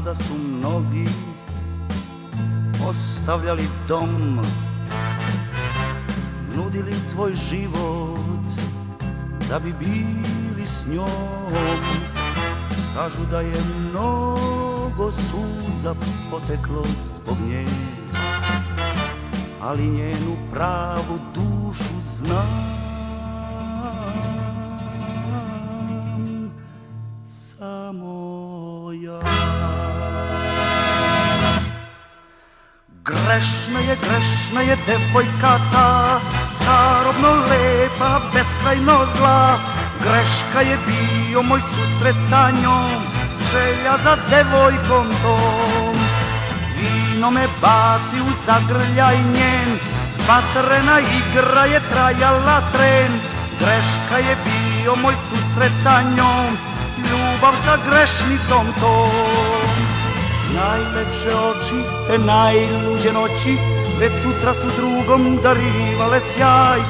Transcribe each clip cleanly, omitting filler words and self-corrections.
Kažu da su mnogi ostavljali dom, nudili svoj život da bi bili s njom. Kažu da je mnogo suza poteklo zbog nje, ali njenu pravu dušu znam samo ja. Grešna je devojka ta, čarobno lepa, beskrajno zla. Greška je bio moj susret sa njom, želja za devojkom tom. Vino me baci u zagrljaj njen, vatrena igra je trajala tren. Greška je bio moj susret sa njom, ljubav sa grešnicom tom. Najlepše oči, te najluđe noći, već sutra su drugom darivale sjaj.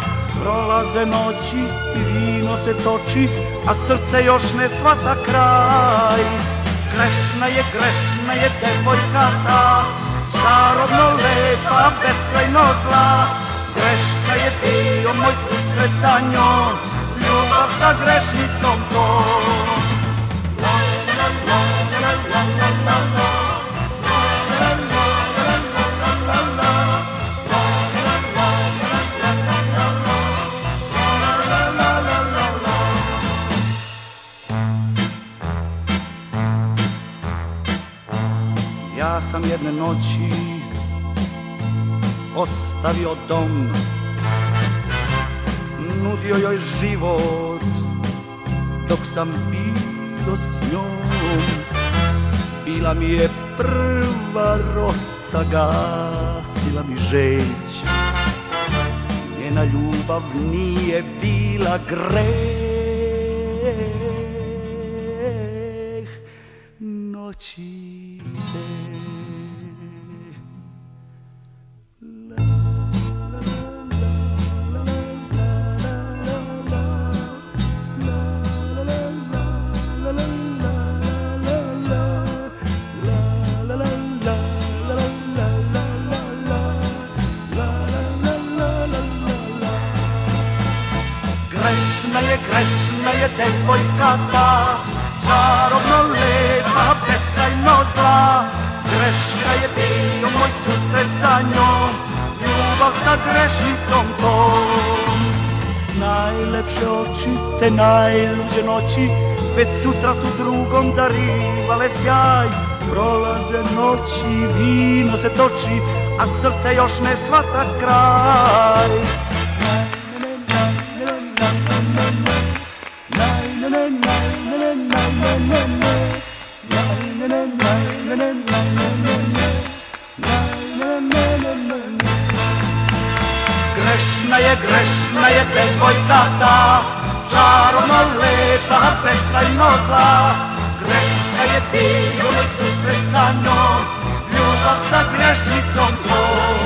Prolaze noći i vino se toči, a srce još ne shvata kraj. Grešna je devojka ta, čarobno lepa, beskrajno zla. Greška je bio moj susret sa njom, ljubav sa grešnicom tom. Ja sam jedne noći ostavio dom, nudio joj život dok sam bio s njom. Bila mi je prva rosa, gasila mi žeć. Njena ljubav nije bila greh noći. Grešna je devojka ta, čarobno lepa, beskrajno zla. Greška je bio moj susret sa njom, ljubav sa grešnicom tom. Najlepše oči, te najluđe noći, već sutra su drugom darivale sjaj. Prolaze noći, vino se toči, a srce još ne shvata kraj. Grešna je devojka ta, čarobno lepa, beskrajno zla. Greška je bio moj susret sa njom, ljubav sa grešnicom tom.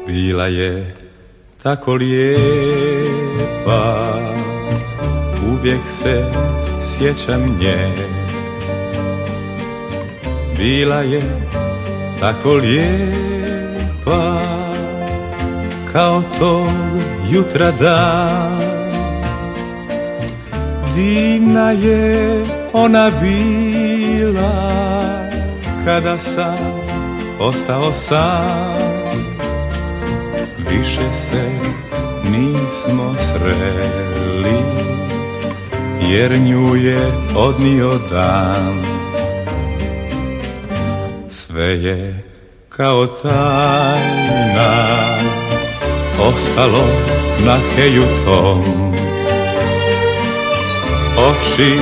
Bila je tako lijepa, uvijek se sjećam nje. Bila je tako lijepa, kao tog jutra dan. Divna je ona bila, kada sam ostao sam. Više se nismo sreli, jer nju je odnio dan. Sve je kao tajna ostalo na heju tom. Oči,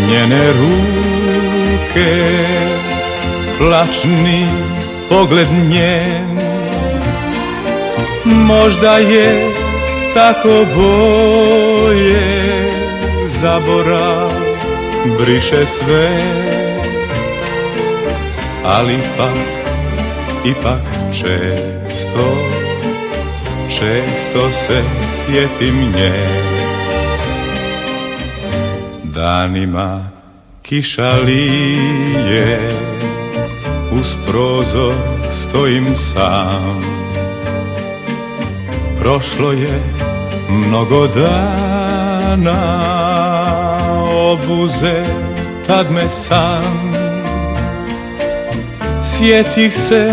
njene ruke, plačni pogled njen. Možda je tako bolje, zaborav briše sve, ali ipak često se sjetim nje. Danima kiša lije, uz prozor stojim sam. Prošlo je mnogo dana, obuze tad me sam. Sjetih se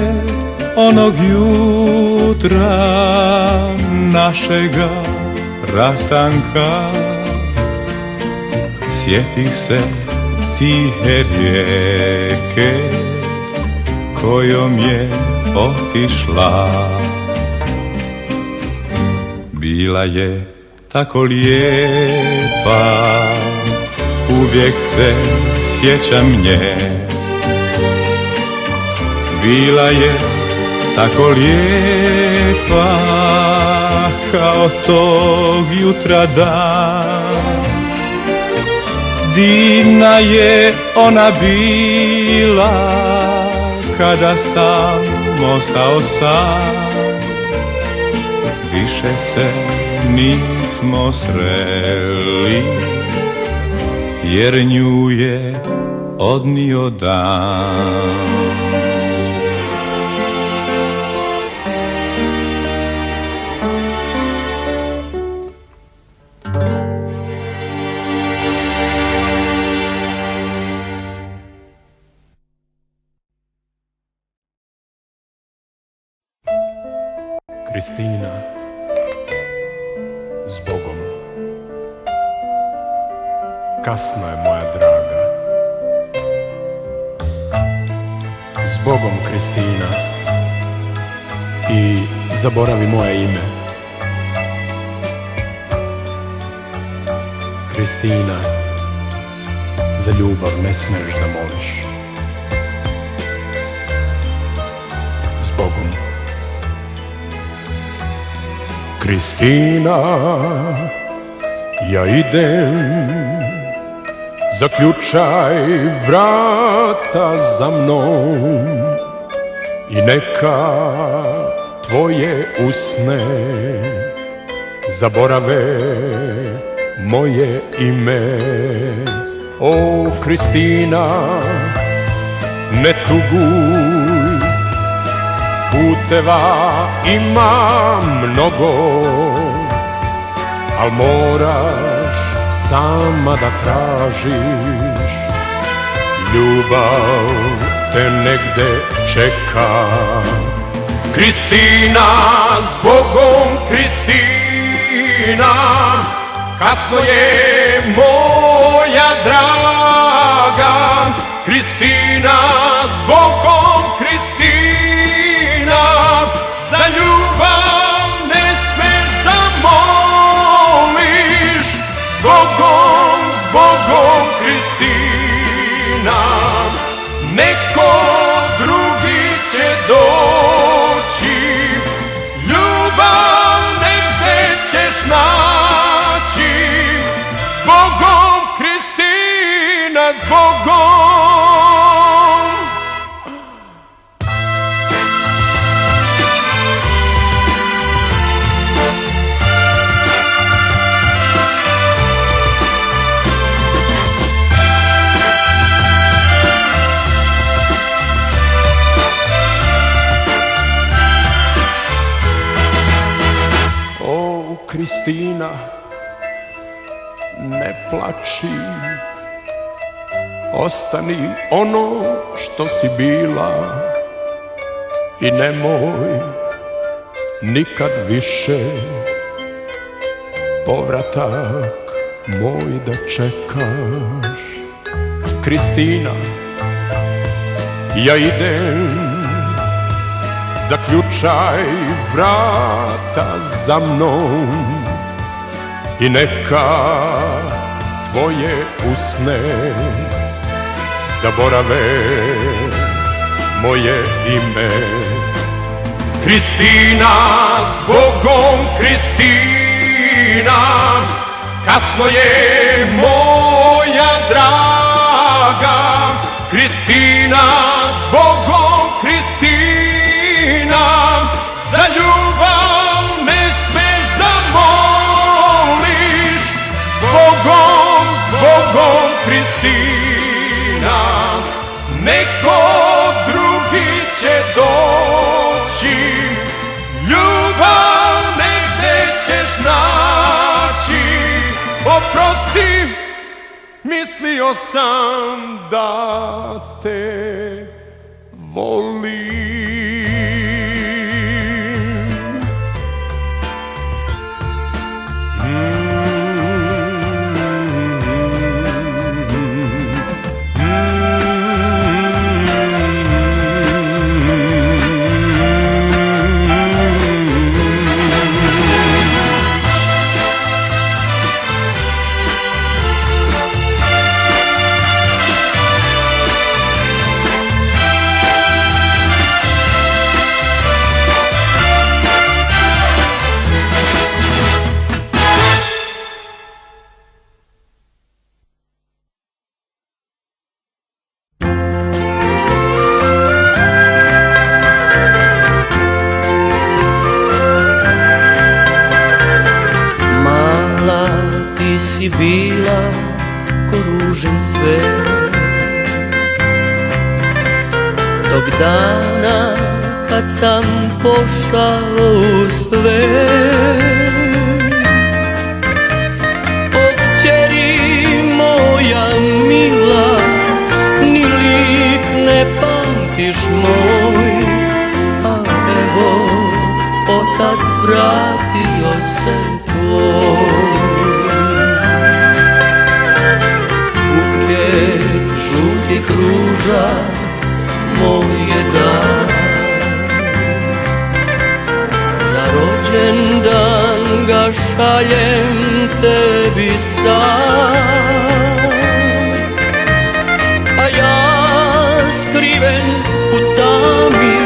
onog jutra, našega rastanka. Sjetih se tihe rijeke kojom je otišla. Bila je tako lijepa, uvijek se sjećam nje. Bila je tako lijepa, kao tog jutra dan. Divna je ona bila, kada sam ostao sam. Više se nismo sreli, jer nju je odnio dan. Kristina, zbogom. Kasno je, moja draga. Zbogom, Kristina, i zaboravi moje ime. Kristina, za ljubav ne smeš da moliš. Zbogom. Kristina, ja idem, zaključaj vrata za mnom i neka tvoje usne zaborave moje ime. O, Kristina, ne tuguj, puteva ima mnogo, al moraš sama da tražiš. Ljubav te negde čeka. Kristina, zbogom, Kristina, kasno je, moja draga. Kristina, zbogom, Kristina, za ljubav ne smeš da moliš. Zbogom, zbogom, Kristina, neko drugi će doći. Ljubav negde ćeš naći. Zbogom, Kristina, zbogom. Kristina, ne plači, ostani ono što si bila i nemoj nikad više povratak moj da čekaš. Kristina, ja idem, zaključaj vrata za mnom i neka tvoje usne zaborave moje ime. Kristina, zbogom Kristina, kasno je moja draga. Kristina, zbogom Kristina, za ljubav ne smeš da moliš. Zbogom Kristina, neko drugi će doći. Ljubav negde ćeš naći. Oprosti, mislio sam da te volim. Si bila ko ružin cvet tog dana kad sam pošao u svet. O kćeri moja mila, ni lik ne pamtiš moj, a evo otac vratio se tvoj. Žutih ruža moj je dan, za rođendan ga šaljem tebi sad. A ja skriven u tami,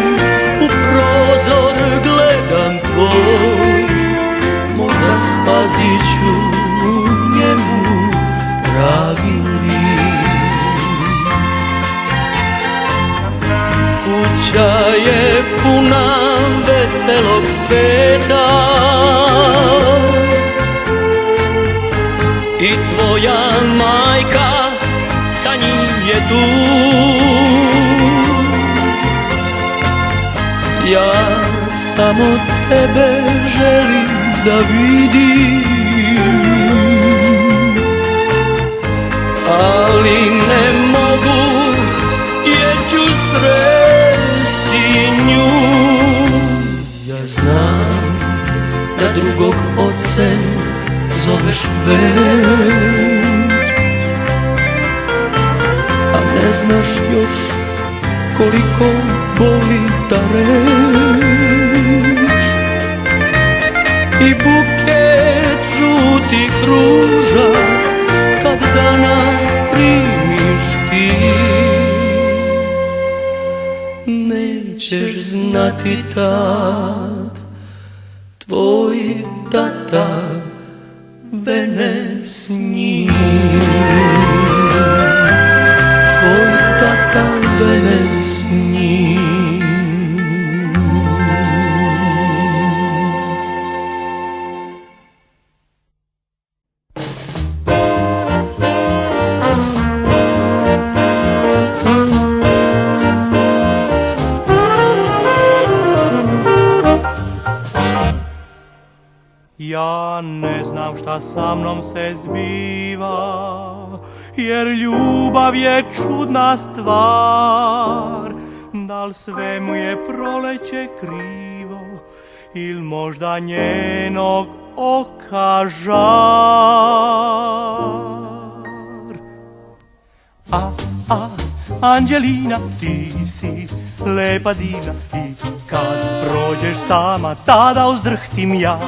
u prozor gledam tvoj, možda spazit ću u njemu dragi lik. Kuća je puna veselog sveta i tvoja majka sa njim je tu. Ja samo tebe želim da vidim, ali ne mogu jer ću sresti nju. Ja znam da drugog ocem zoveš već, a ne znaš još koliko boli ta reč. I buket žutih ruža kad danas primiš ti, nećeš znati tad tvoj tata vene s njim. Tvoj tata vene s njim. Ja ne znam šta sa mnom se zbiva, jer ljubav je čudna stvar. Dal sve mu je proleće krivo, il možda njenog oka žar. Anđelina, ti si lepa divna i kad prođeš sama tada uzdrhtim ja.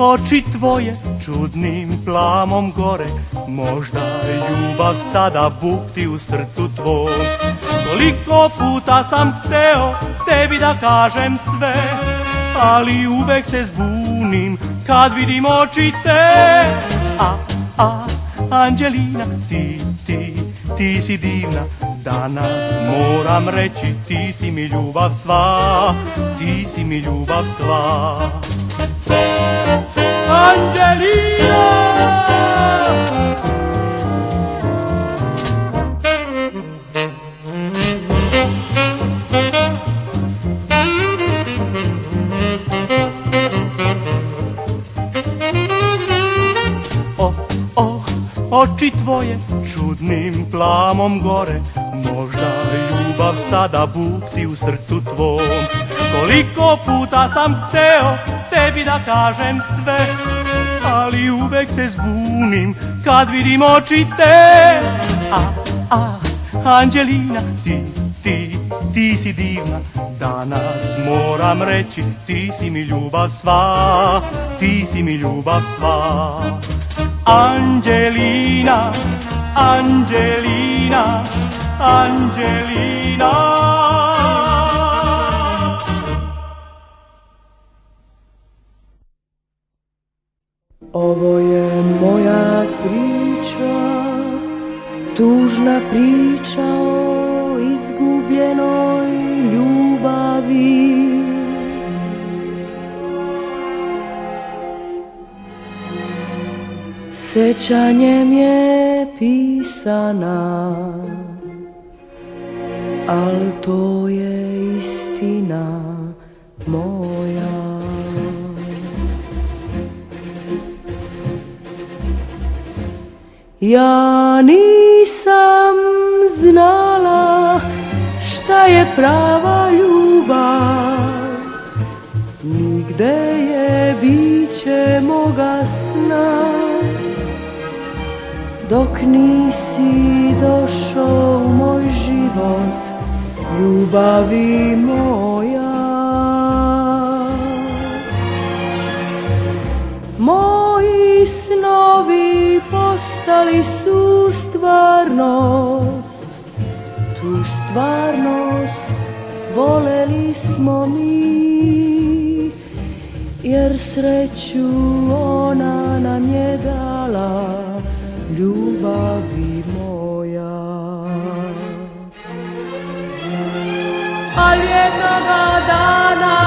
oči tvoje čudnim plamom gore, možda ljubav sada bukti u srcu tvom. Koliko puta sam hteo tebi da kažem sve, ali uvek se zbunim kad vidim oči te. Anđelina, ti si divna, danas moram reći, ti si mi ljubav sva, ti si mi ljubav sva. Anđelina! Oči tvoje čudnim plamom gore, možda ljubav sada bukti u srcu tvom. Koliko puta sam hteo tebi da kažem sve, ali uvek se zbunim kad vidim oči te. Anđelina, ti si divna, danas moram reći, ti si mi ljubav sva, ti si mi ljubav sva. Anđelina, Anđelina, Anđelina. Ovo je moja priča, tužna priča o izgubljenoj ljubavi. Sećanjem je pisana, al to je istina moja. Ja nisam znala šta je prava ljubav, nigde je biće moga sna, dok nisi došao u moj život, ljubavi moja. Moji snovi postali su stvarnost, tu stvarnost voleli smo mi, jer sreću ona nam je dala, ljubavi moja. Al jednoga dana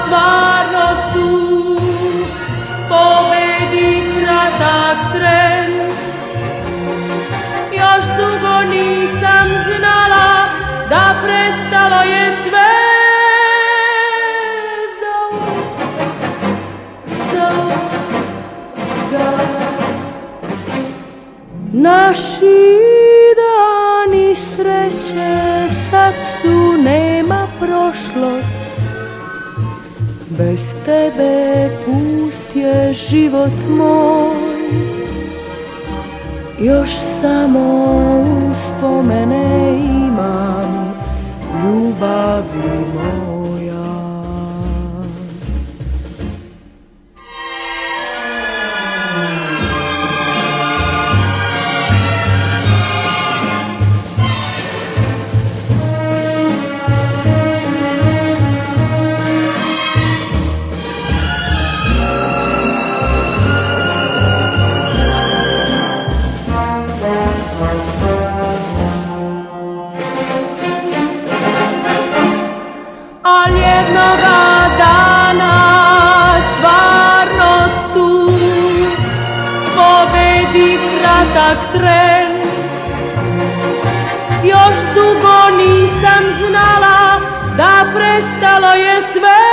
stvarno tu pobedi kratak tren. Još dugo nisam znala da prestalo je sve. Naši dani sreće sad su, nema prošlost, bez tebe pust je život moj, još samo uspomene imam, ljubavi moja. Jednoga dana stvarno tu pobedi kratak tren. Još dugo nisam znala da prestalo je sve.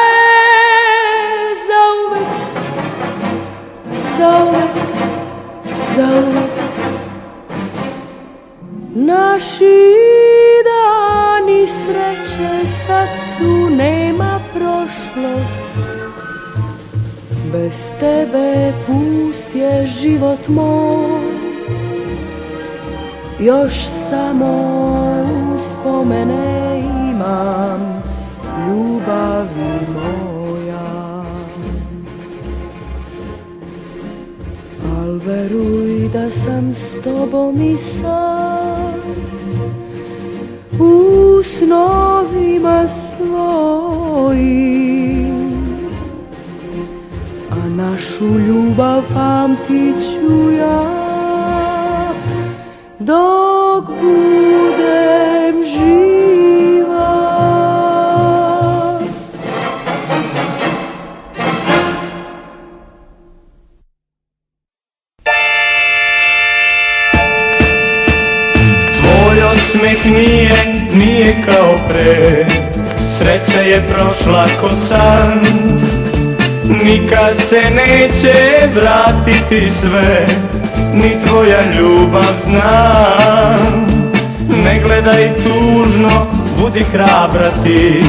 Zauvek, zauvek, zauvek. Naši dani sreće sad su, nema prošlost, bez tebe pust je život moj, još samo uspomene imam, ljubavi moja. sam s tobom i sam u snovima svojim, a našu ljubav pamtit ću ja dok budem živa. Tvoj osmeh nije kao pre, sreća je prošla ko san, nikad se neće vratiti sve, ni tvoja ljubav znam. Ne gledaj tužno, budi hrabra ti,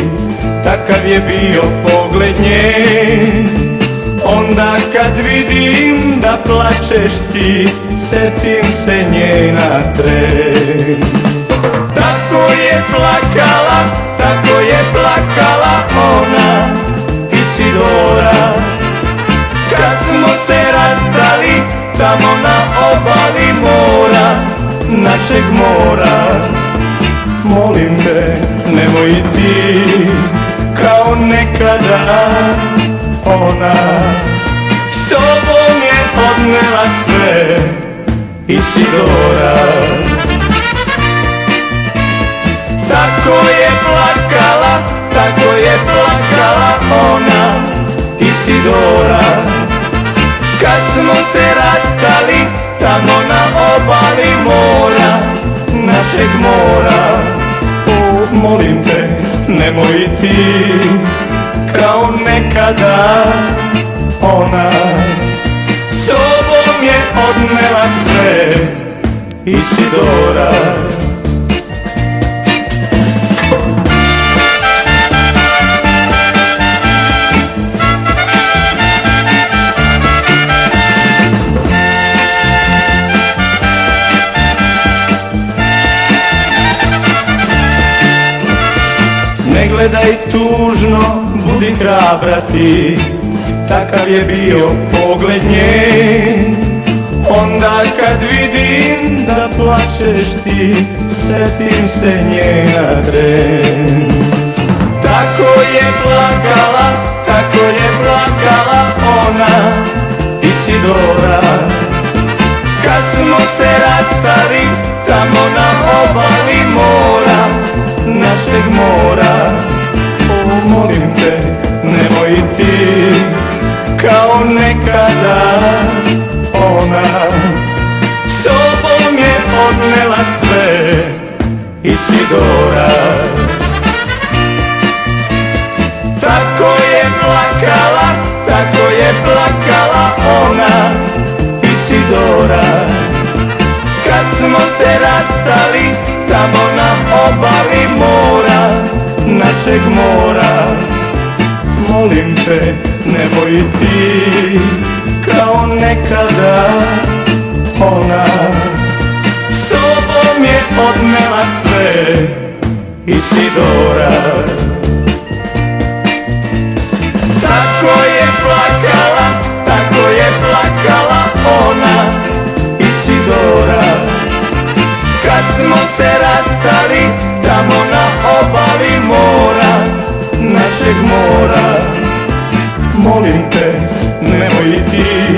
takav je bio pogled nje. Onda kad vidim da plačeš ti, setim se njena tren. Tako je plakala ona, Isidora, kad smo se rastali tamo na obali mora, našeg mora. Molim te, nemoj ti kao nekada ona, sobom je odnela sve, Isidora. Tako je plakala ona, Isidora, kad smo se rastali tamo na obali mora, našeg mora. O, molim te, nemoj ti kao nekada ona, sobom je odnela sve, Isidora. Ne gledaj tužno, budi hrabra ti, takav je bio pogled njen. Onda kad vidim da plačeš ti, setim se njena tren. Tako je plakala ona, Isidora, kad smo se rastali tamo na obali mora, našeg mora. O, molim te, nemoj ti kao nekada ona, sobom je odnela sve, Isidora. Tako je plakala ona, Isidora, kad smo se rastali tamo na obali mora, našeg mora. Molim te, nemoj ti kao nekada ona, sobom je odnela sve, Isidora. Tako je plakala ona, Isidora, kad smo se rastali tamo na obali mora, našeg mora. Molim te, nemoj ti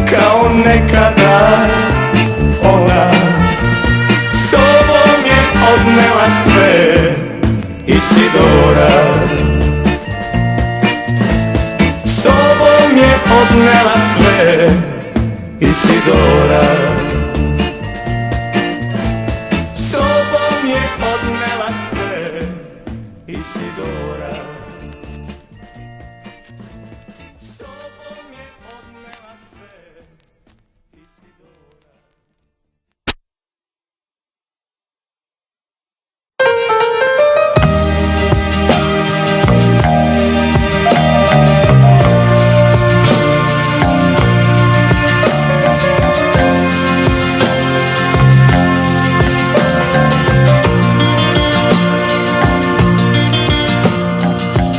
kao nekada ona, sobom je odnela sve, Isidora. Sobom je odnela sve, Isidora. Sobom je odnela sve, Isidora. Sobom je odnela sve, Isidora.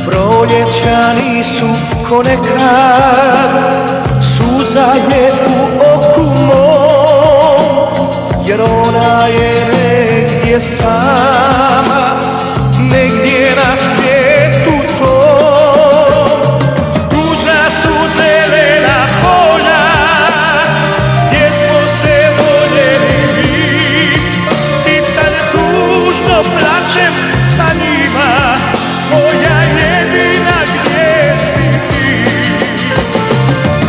Proljećani su ko nekad, suza je u oku mom. je sama negdje na svijetu tom. Tužna su zelena polja gdje smo se voljeli mi, i sad tužno plačem sa njima, moja jedina, gdje si ti?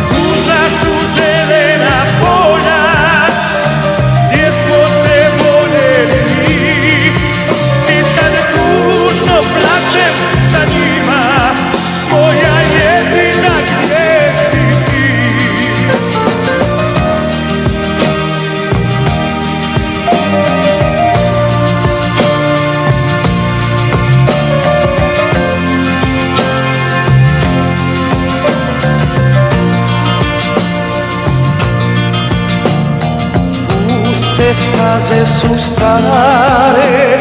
Tužna su zelena polja gdje smo se voljeli mi, i sad tužno plačem sa njima, moja jedina, gdje si ti? Puste staze su stare,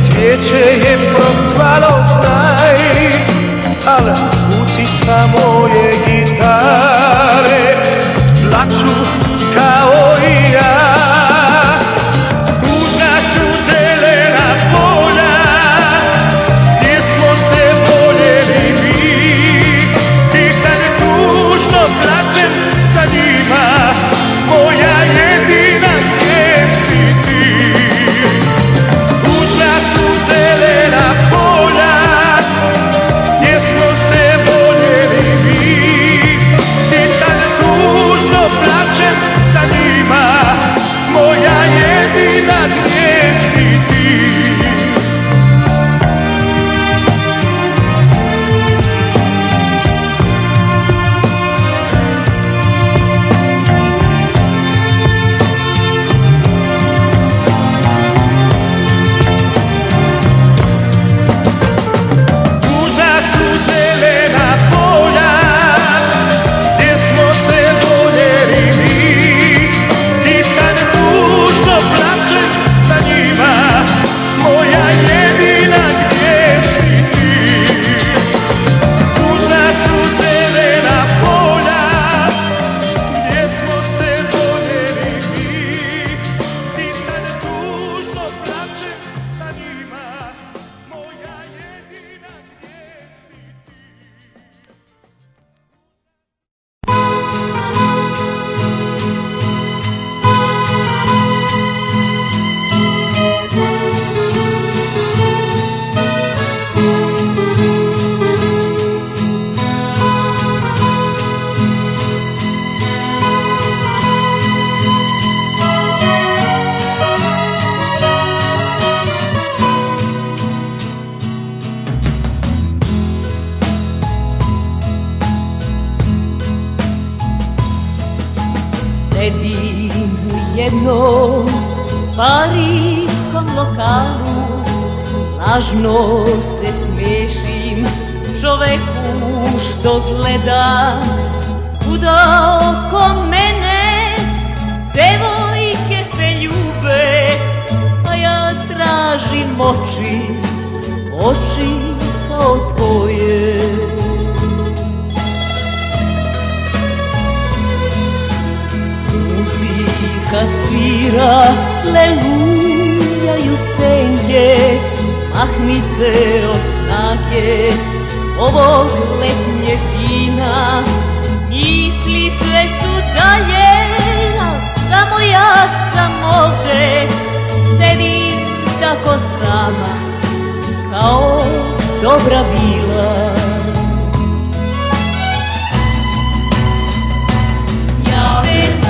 cvijeće je procvalo, znaj, al zvuci sa moje gitare plaču kao i ja. Tužna su zelena polja gdje smo se voljeli mi, i sad tužno plačem sa njima, moja jedina, gdje si ti? Tužna su zelena polja gdje smo se voljeli mi, i sad tužno plačem sa njima, moja jedina, gdje si ti? Tužna su zelena polja gdje smo se voljeli mi, i sad tužno plačem sa njima, moja jedina, gdje si ti? Tužna su zelena polja gdje smo se voljeli mi, i sad tužno plačem sa njima, moja jedina, gdje si ti? Sedim u jednom parijskom lokalu, lažno se smiješim čoveku što gleda. Svuda oko mene devojke se ljube, a ja tražim oči, oči kao tvoje. Muzika svira, lelujaju senke, mahnite od snage ovog letnjeg vina. Misli sve su dalje, a samo ja sam ovde, sedim tako sama, kao dobra bila. Ja već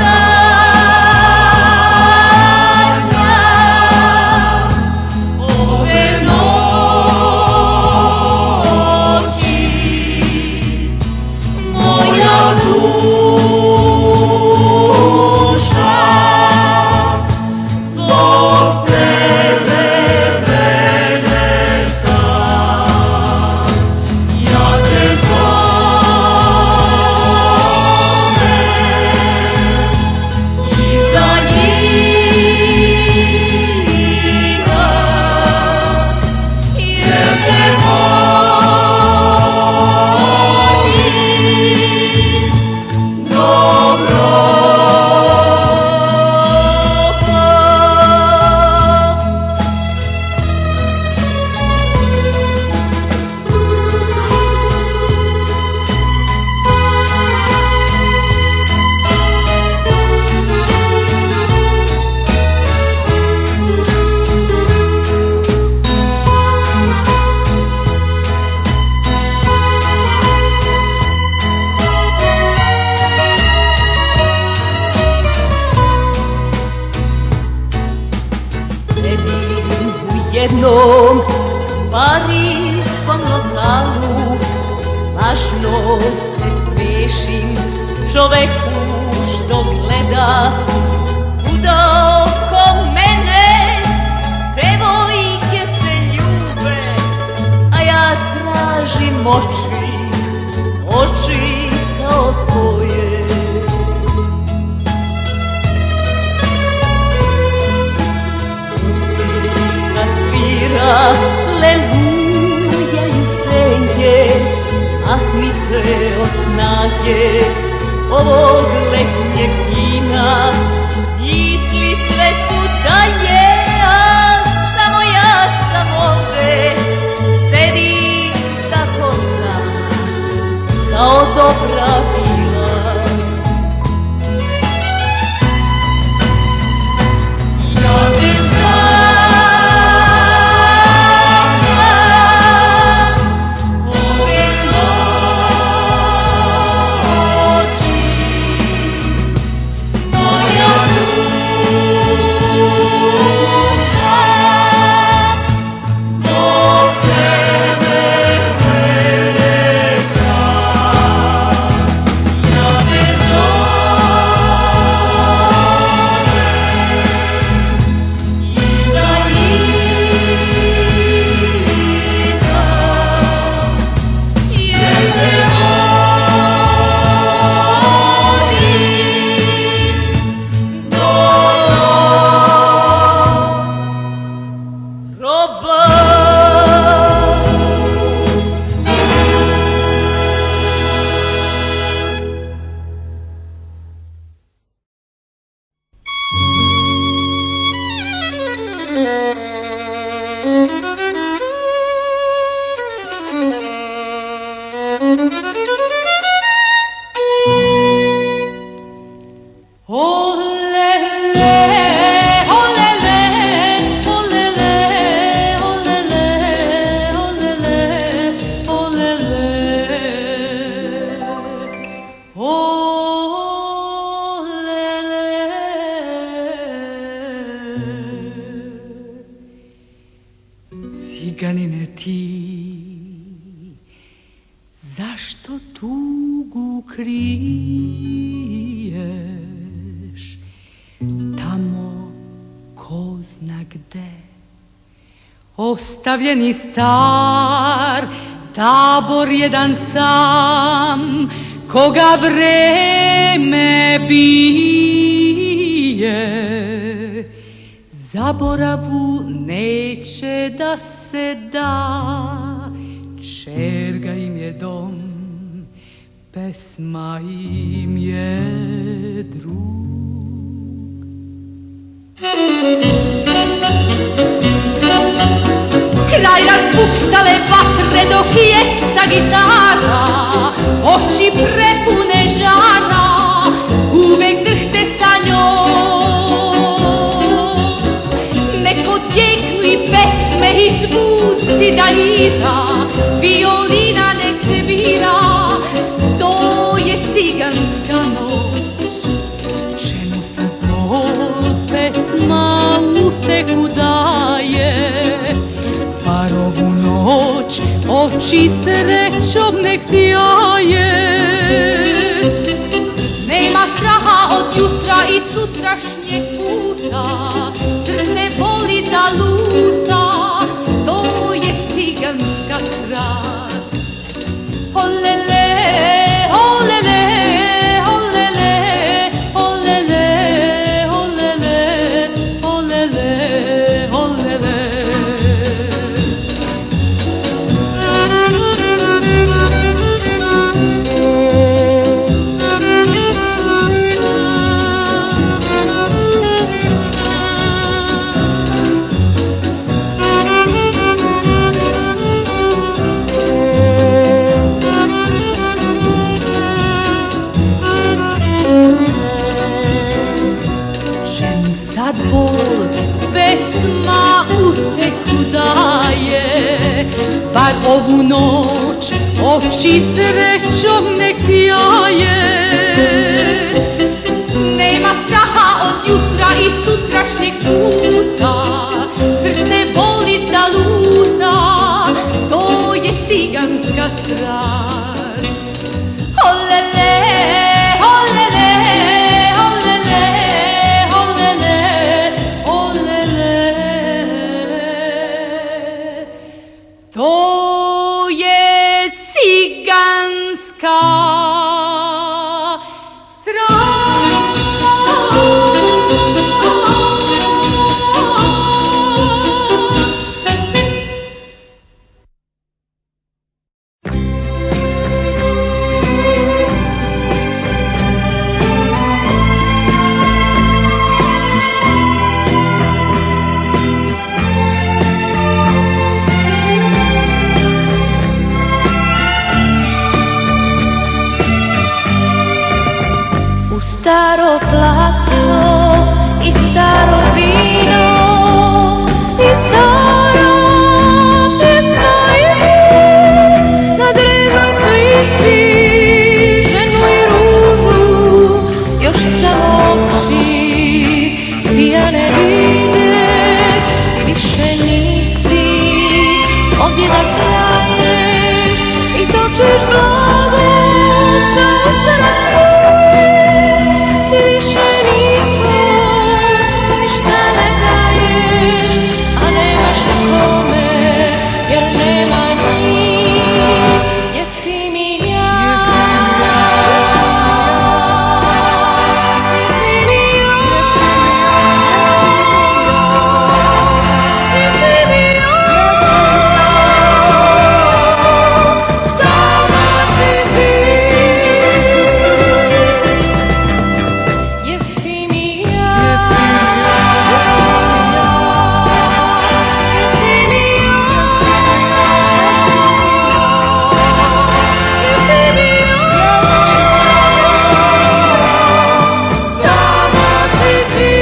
jednom parijskom lokalu lažno se smiješim čoveku što gleda svuda oko mene. Devojke se ljube, a ja tražim oči, oči kao tvoje. Muzika svira, lelujaju senke, mahnite od snage ovog letnjeg kina. Misli sve su dalje, a samo ja sam ovde, sedim tako sam, kao dobra vila. Ja te sanjam ove noći, moja duša zbog tebe plesa. Ja te zovem iza njika, jer te volim do groba. Ciganine ti, zašto tugu kriješ? Tamo ko zna gde, ostavljeni star tabor jedan sam, koga vreme bije. Zaboravu neće da se da, čerga im je dom, pesma im je drug. Kraj razbuktale vatre dok jeca gitara, oči prepune žara, uvek drhte sa njom. Neko djeknu i pesme i zvuci daljina, violina nek svira, to je ciganska noć. Čemu se bol pesma utehu daje, bar ovu noć oči srećom nek sjaje. Nema straha od jutra i sutrašnjeg puta, srce voli da luta, to je ciganska strast. Olele, olele, olele, olele, olele, olele, olele. Sad bol pesma utehu daje, bar ovu noć oči srećom nek sjaje. Nema straha od jutra i sutrašnjeg puta, srce voli da luta. staro platno i staro vino i stara pjesma i mi na drevnoj slici ženu i ružu još samo oči pijane vide. Ti više nisi ovdje da kraješ i točiš blago sa usana. Ti više nikom ništa ne daješ, a nemaš nikome jer nema njih. Jefimija, Jefimija, Jefimija, sama si ti. Jefimija, sama si ti.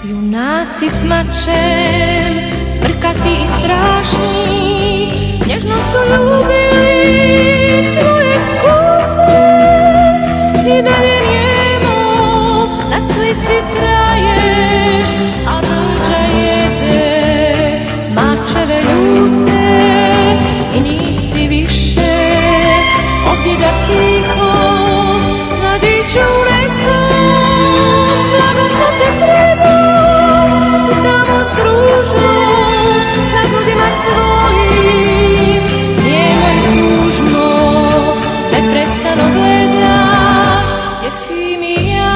Junaci s mačem, brkati i strašni, nježno su ljubili svoje skute. I dalje njemo na slici traješ, a rđa jede mačeve ljute. I nisi više ovdje da tiho nadiću u nekom blagoslote treba. I samo s ružom na grudima svojim njemo i tužno neprestano gledaš. Jefimija,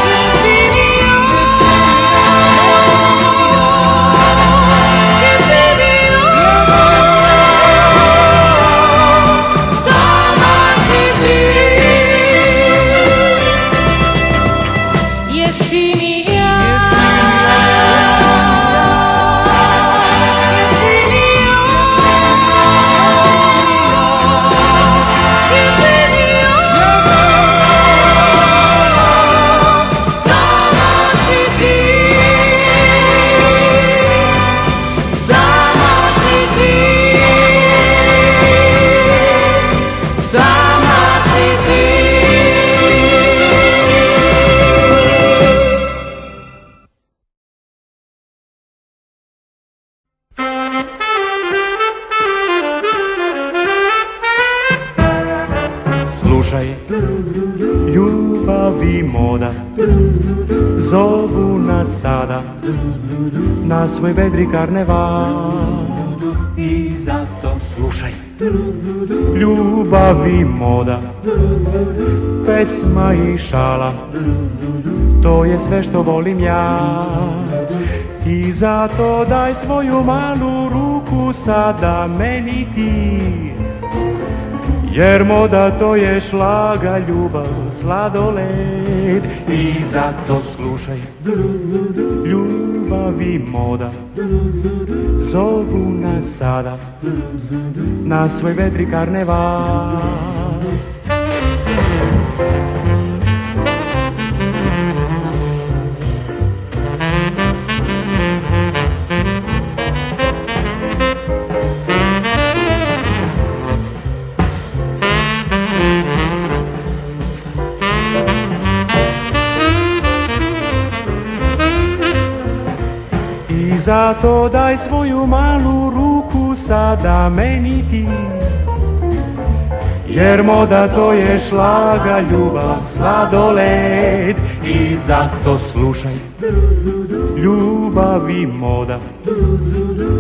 Jefimija, Jefimija, sama si ti. Jefimija, Jefimija, Jefimija, sama si ti. Sama si ti. Sama si ti. Slušaj, ljubav i moda zovu nas sada na svoj vedri karneval. I zato slušaj, ljubav i moda, pesma i šala, to je sve što volim ja. I zato daj svoju malu ruku sada meni ti, jer moda to je šlaga, ljubav, sladoled. I zato slušaj, ljubav i moda zovu nas sada na svoj vedri karneval. I zato daj svoju malu ruku sada meni ti, jer moda to je šlaga, ljubav, sladoled. I zato slušaj, ljubav i moda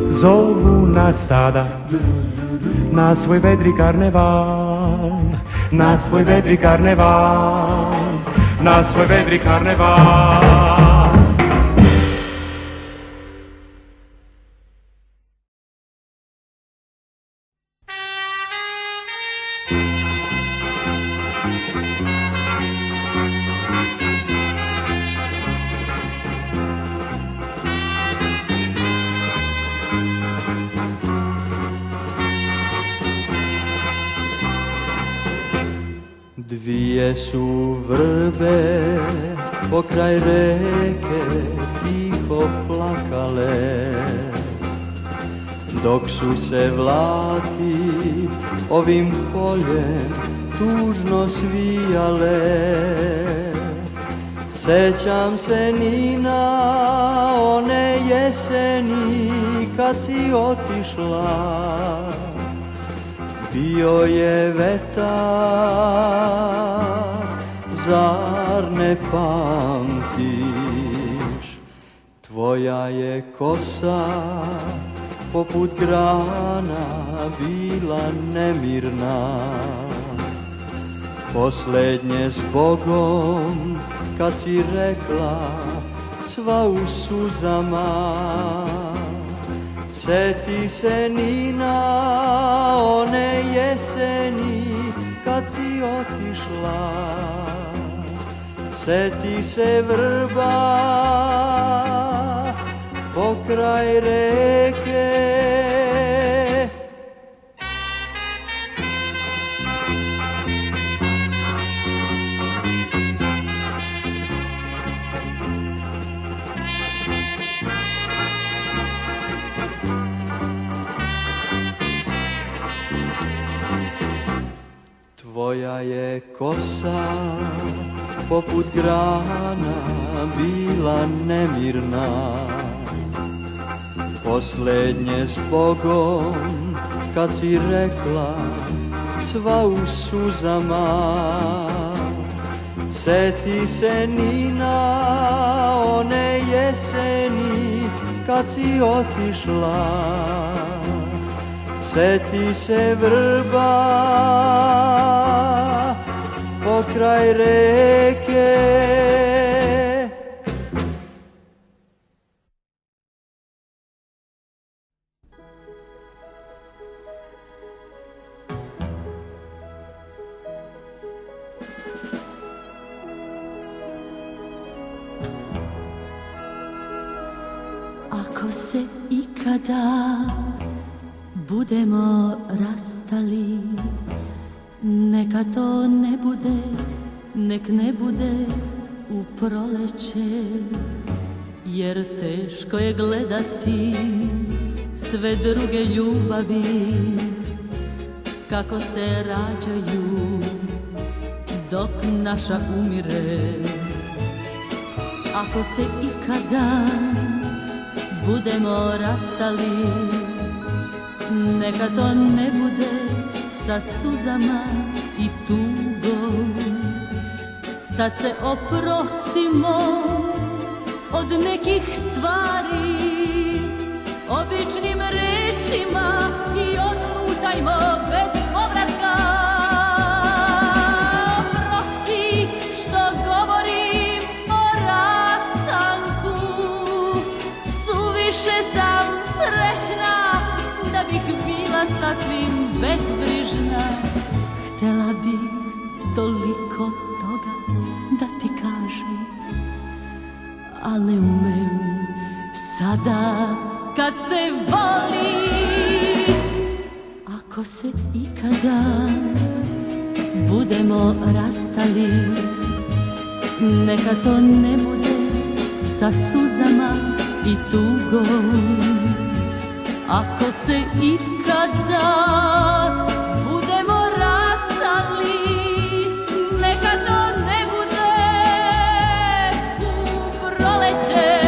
zovu nas sada na svoj vedri karneval, na svoj vedri karneval, na svoj vedri karneval. Gdje su vrbe pokraj reke tiho plakale, dok su se vlati ovim poljem tužno svijale. Sećam se Nina one jeseni kad si otišla, bio je vetar, zar ne pamtiš? Tvoja je kosa poput grana bila nemirna, posljednje s Bogom kad si rekla sva u suzama. Sjeti se Nina one jeseni kad si otišla, sjeti se vrba pokraj reke. Tvoja je kosa poput grana bila nemirna, posljednje s Bogom kad si rekla sva u suzama. Sjeti se Nina one jeseni kad si otišla, sjeti se vrba pokraj reke. Ako se ikada budemo rastali, neka to ne bude, nek ne bude u proleće, jer teško je gledati sve druge ljubavi kako se rađaju dok naša umire. Ako se ikada budemo rastali, neka to ne bude sa suzama i tugom. Tad se oprostimo od nekih stvari, običnim rečima i odlutajmo bez povratka. Oprosti što govorim o rastanku, suviše sam srećna da bih bila sasvim bezbrižna. Htjela bih toliko toga da ti kažem, al ne umem sada kad se voli. Ako se ikada budemo rastali, neka to ne bude sa suzama i tugom. Ako se ikada budemo rastali, neka to ne bude u proleće.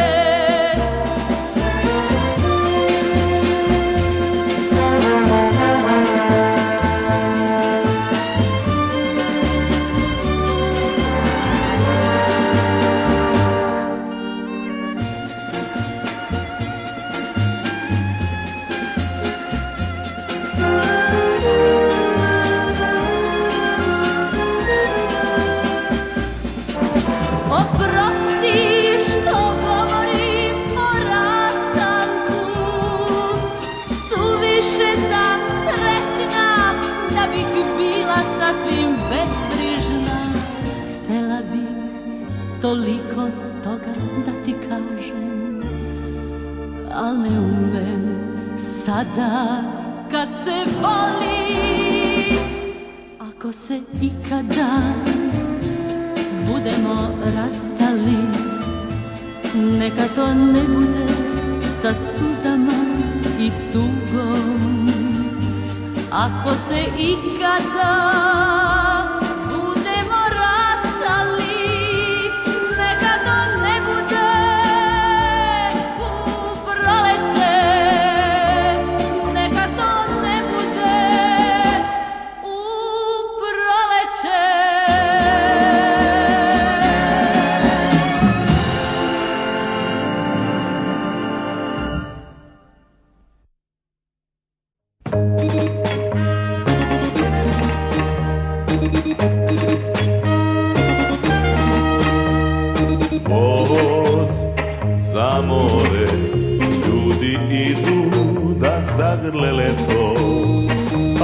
Toliko toga da ti kažem, al ne umem sada kad se voli. Ako se ikada budemo rastali, neka to ne bude sa suzama i tugom. Ako se ikada budemo rastali, neka to ne bude u proleće, neka to ne bude u proleće. Voz za more, ljudi idu da zagrle leto,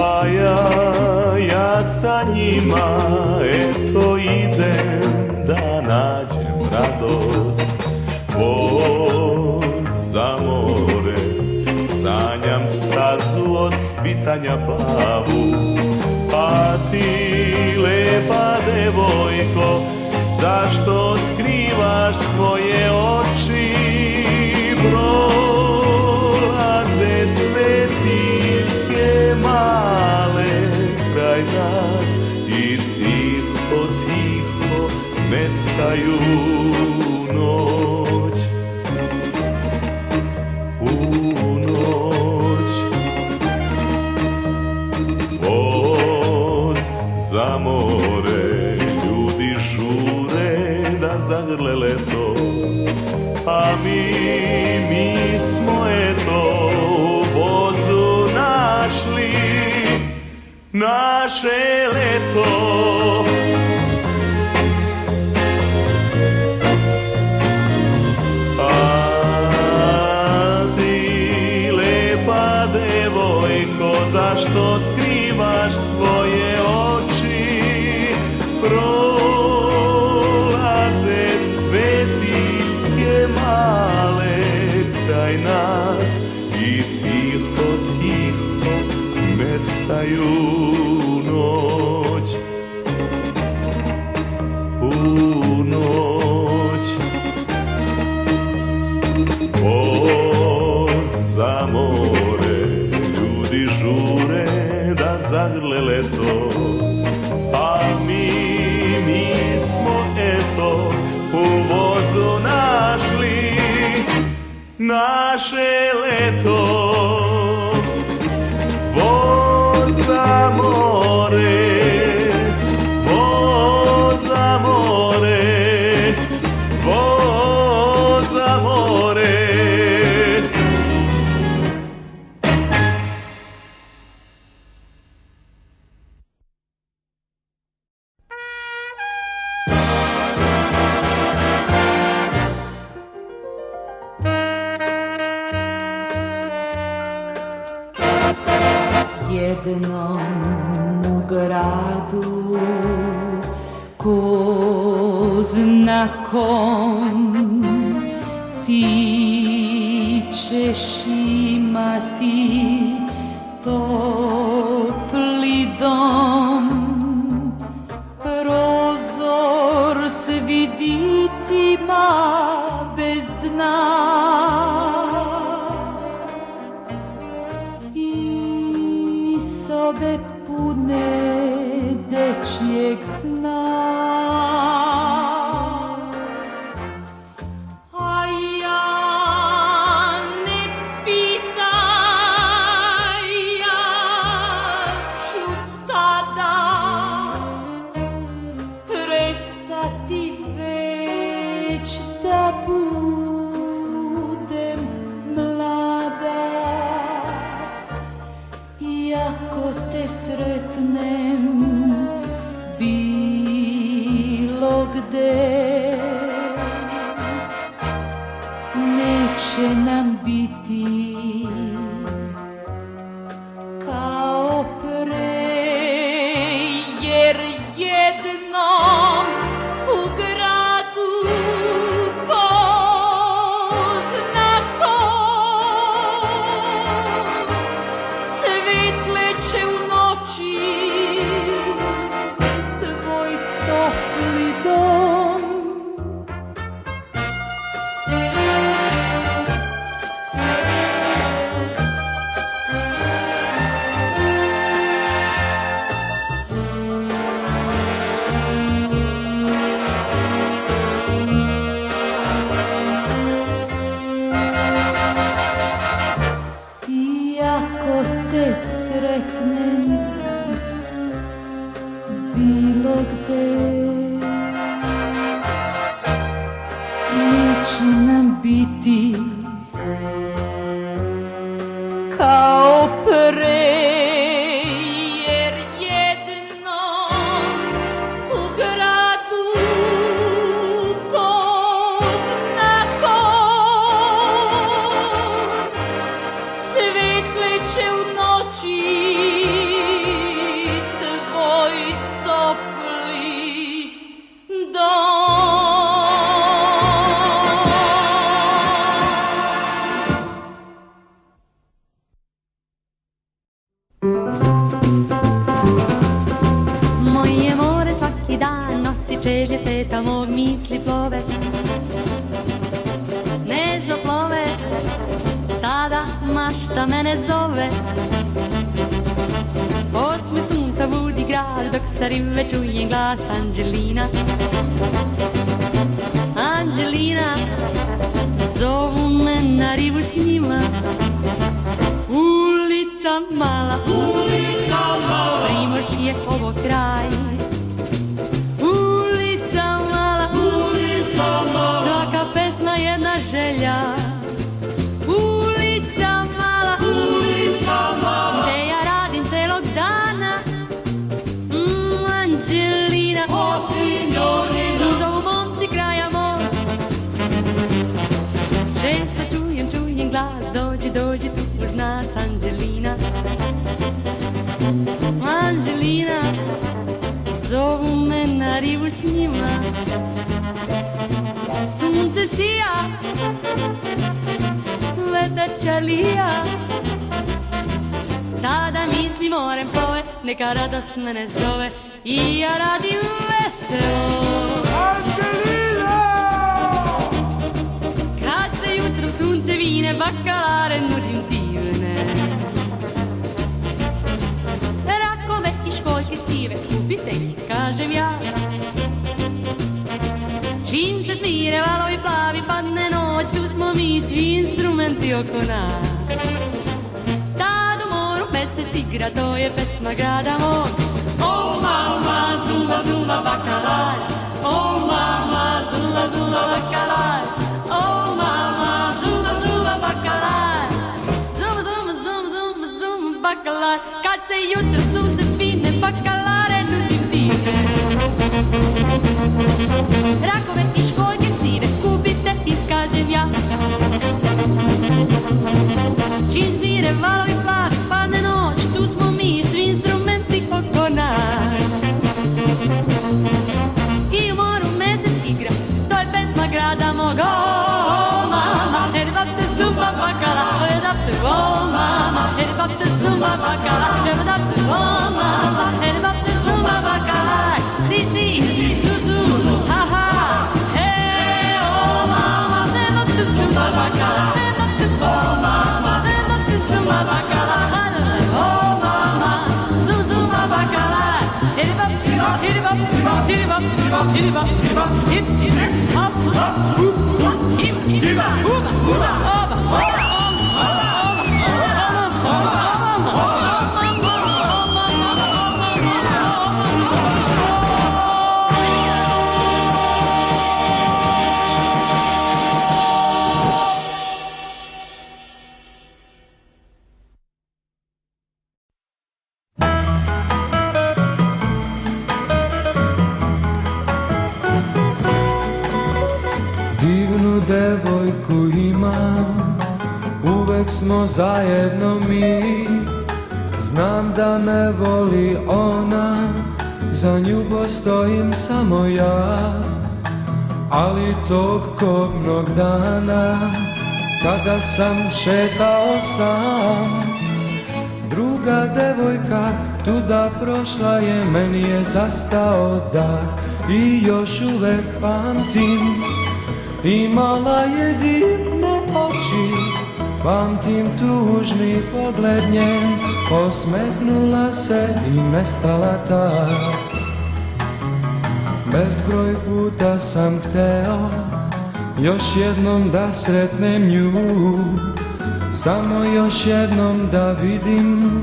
a ja sa njima eto idem da nađem radost. Voz za more, sanjam stazu od svitanja plavu, a ti lepa devojko, zašto skrivaš svoje oči? Prolaze svetiljke male kraj nas i tiho, tiho nestaju noć. U noć. Voz za more, ljudi žure da zagrle leto, a mi smo eto u vozu našli naše leto. A ti lepa devojko, zašto skrivaš svoje oči? Prolaze svetiljke male kraj nas i tiho, tiho nestaju noć. U noć. Voz za more, ljudi žure da zagrle leto, a mi smo eto u vozu našli naše leto. Voz za more, voz za more, voz za more. Jednom u gradu ko zna kom ti ćeš imati topli dom, prozor s vidicima bez dna i sobe pune dečjeg sna. A ja ne pitaj, ja ću tada prestati već da budem mlada. Iako te sretnem bilo gde, neće nam biti kao pre, jer jednom u gradu ko zna ko svetleće u noći tvoj topli dom. će nam biti kao pre, jer jedno u gradu to znako svetleće u noći tvoj topli dom. Moje more svaki dan nosi čežnje sveta mog, misli plove, nežno plove, tada mašta mene zove. Osmeh sunca budi grad, dok sa rive čujem glas Anđelina. Anđelina, zovu me na rivu s njima. Ulica mala, primorski je ovo kraj. Ulica mala, svaka pesma jedna želja. Ulica mala, gde ja radim celog dana. Anđelina, zovu momci kraja mog. Često čujem glas, dođi tu uz nas Anđelina. Anđelina, zovu me na rivu s njima. Sunce sija, leteća lija, tada misli morem plove, neka radost mene zove i ja radim veselo. Anđelina! Kad se jutro sunce vine, bakalare nudim divne. Rakove i školjke sive, kupite ih, kažem ja. Čim se smire valovi plavi, padne noć, tu smo mi svi instrumenti oko nas. Tad u moru peset igra, to je pesma grada mog. O mama, zumba, zumba, bakalar. O mama, zumba, zumba, bakalar. O mama, zumba, zumba, bakalar. Zumba, zumba, zumba, zumba, zumba, bakalar. Kad se jutro sunce vine, bakalare nudim divne. Rakove i školjke sive, kupite ih, kažem ja. Čim smire valovi plavi, padne noć, tu smo mi, svi instrumenti oko nas. I u moru mesec igra, to je pesma grada mog. O mama, herbate zumba bakala, herbate o mama, herbate zumba bakala, herbate o mama, herbate zumba bakala. Si, su, ha, ha, he, o mama, herbate zumba bakala, herbate o mama, herbate zumba bakala, o mama, zumba bakala. Divnu devojku imam, uvek smo zajedno mi. Znam da me voli ona, za nju postojim samo ja. Ali tog kobnog dana, kada sam šetao sam, druga devojka tuda prošla je, meni je zastao dah i još uvek pamtim. Imala je divne oči, pamtim tužni pogled njen, osmehnula se i nestala tak. Bezbroj puta sam hteo još jednom da sretnem nju, samo još jednom da vidim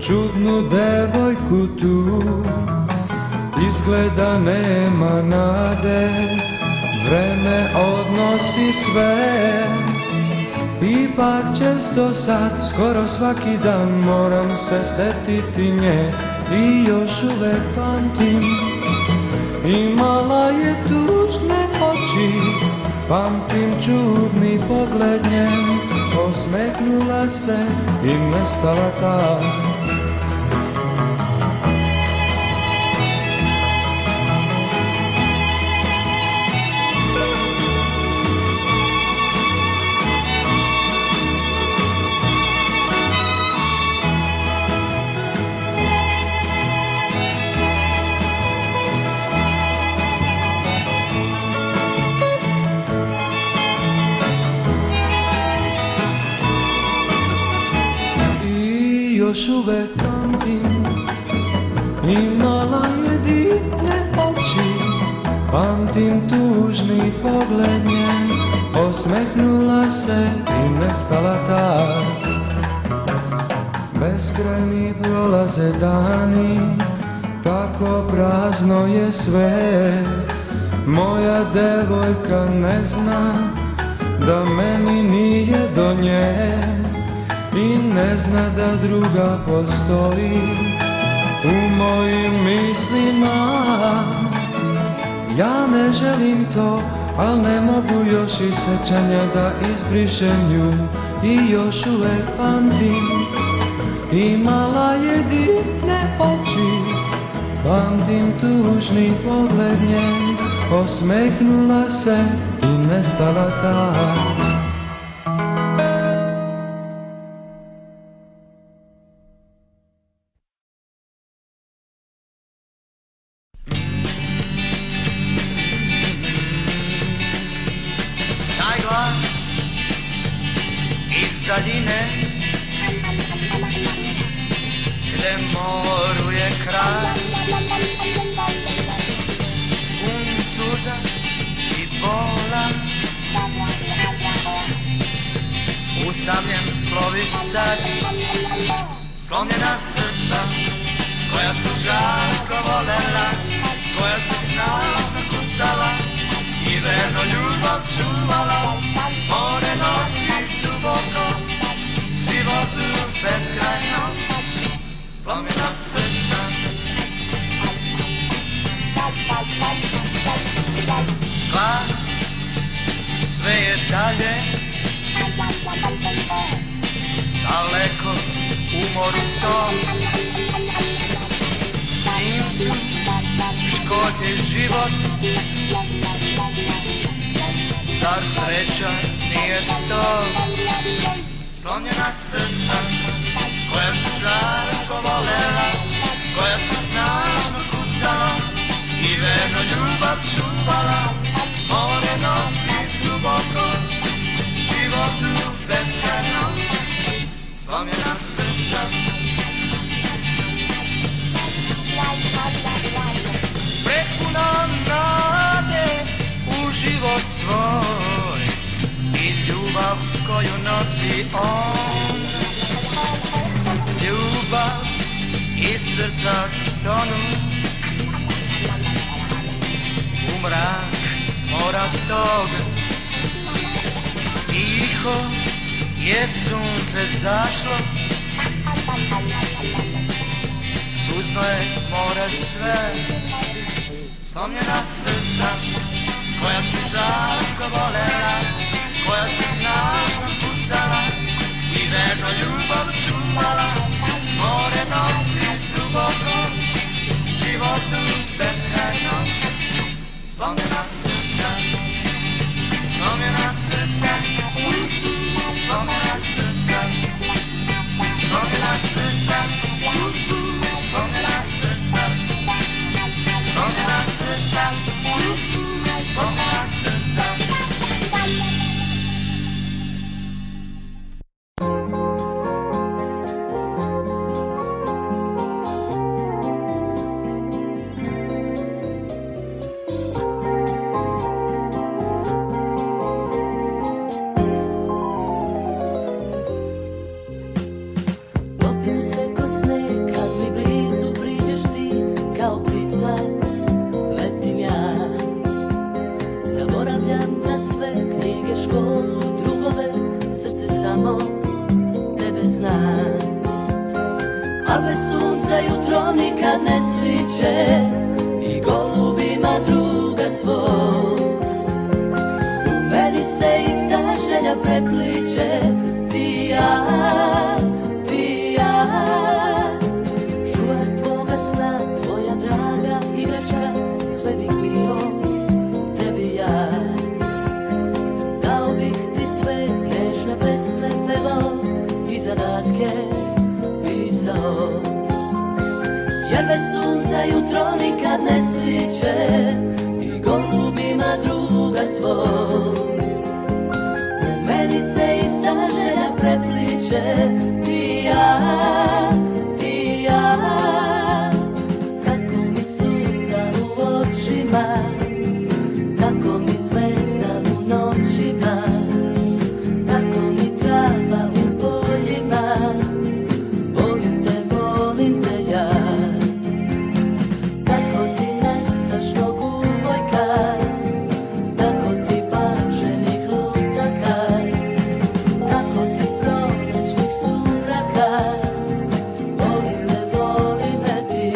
čudnu devojku tu. Izgleda nema nade, vreme odnosi sve. Ipak često sad, skoro svaki dan moram se setiti nje i još uvek pamtim. Imala je tužne oči, pamtim čudni pogled njen, osmeknula se i nestala ta. Još uvek pamtim, imala je divne oči, pamtim tužni pogled njen, osmeknula se i nestala tak. Beskrajni prolaze dani, tako prazno je sve. Moja devojka ne zna da meni nije do nje i ne zna da druga postoji u mojim mislima. Ja ne želim to, al ne mogu još iz sećanja da izbrišem nju i još uvek pamtim. Imala je divne oči, pamtim tužni pogled njen, osmeknula se i nestala tak. daljine gde moru je kraj, pun suza i bola, usamljen plovi sad, slomljena srca koja su žarko volela, koja su snažno kucala i verno ljubav čuvala. More nosi duboko, životu beskrajno, slomljena srca. Glas, sve je dalje, daleko u moru tom, s njim su škot je život. Zar sreća nije to? Slomljena srca koja su žarko volela, koja su snažno kucala i verno ljubav čuvala. More nosi duboko, životu beskrajno, slomljena srca. Prepuna nade u život svoj i ljubav koju nosi on. Ljubav iz srca tonu u mrak mora tog. Tiho je sunce zašlo, suzno je more sve. Slomljena srca koja su žarko volela, koja su snažno kucala i verno ljubav čuvala. More nosi duboko, životu beskrajno, slomljena srca, slomljena srca, slomljena srca, slomljena srca, slomljena srca, slomljena srca, slomljena srca. sviće i golubima druga svog. U meni se ista želja prepliče, ti ja, ti ja. Čuvar tvoga sna, tvoja draga igračka, sve bih bio tebi ja. Dao bih ti cvet, nežne pesme pevao i zadatke pisao. Jer bez sunca jutro nikad ne sviće i golubima druga svog. U meni se ista želja prepliče, ti ja, ti ja. Kako mi suza u očima, tako mi zvezda u noćima, tako mi trava u poljima. Volim te ja. Tako ti nestašnog uvojka, tako ti bačenih lutaka, tako ti prolećnih sumraka. Voli me ti.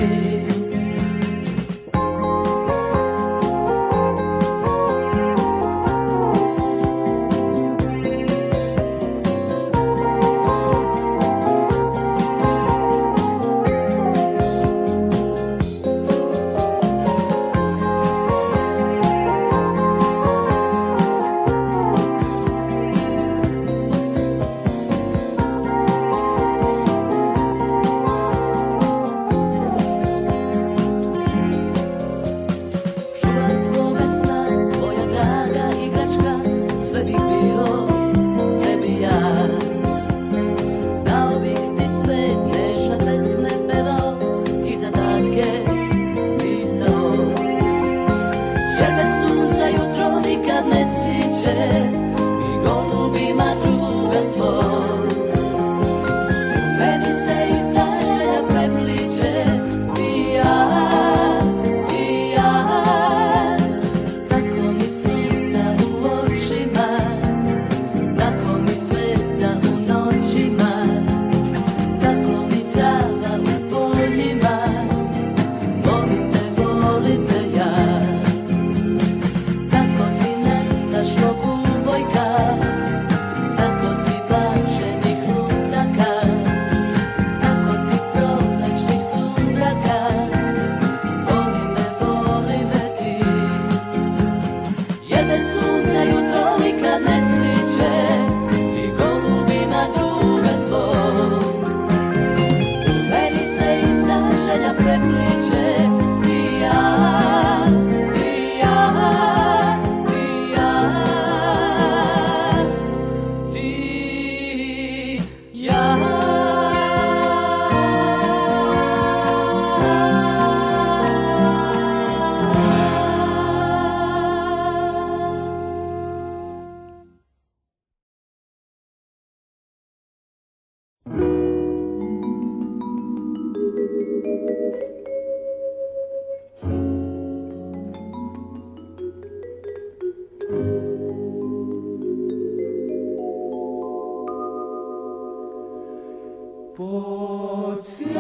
Čuvar tvoga sna, tvoja draga igračka, sve bih bio tebi ja. Dao bih ti cvet, nežne pesme pevao i zadatke pisao. Jer bez sunca jutro nikad ne sviće i golubima druga svog. U meni se ista želja prepliče, ti ja, ti ja. Tako mi suza u očima, tako mi zvezda u noćima, tako mi trava u poljima. Volim te ja. Tako ti nestašnog uvojka, tako ti bačenih lutaka, tako ti prolećnih sumraka. Voli me ti. Jer bez sunca jutro nikad ne sviće i golubima druga svog. U meni se ista želja prepliče, ti ja, ti ja, ti ja, ti ja. Pod sjajem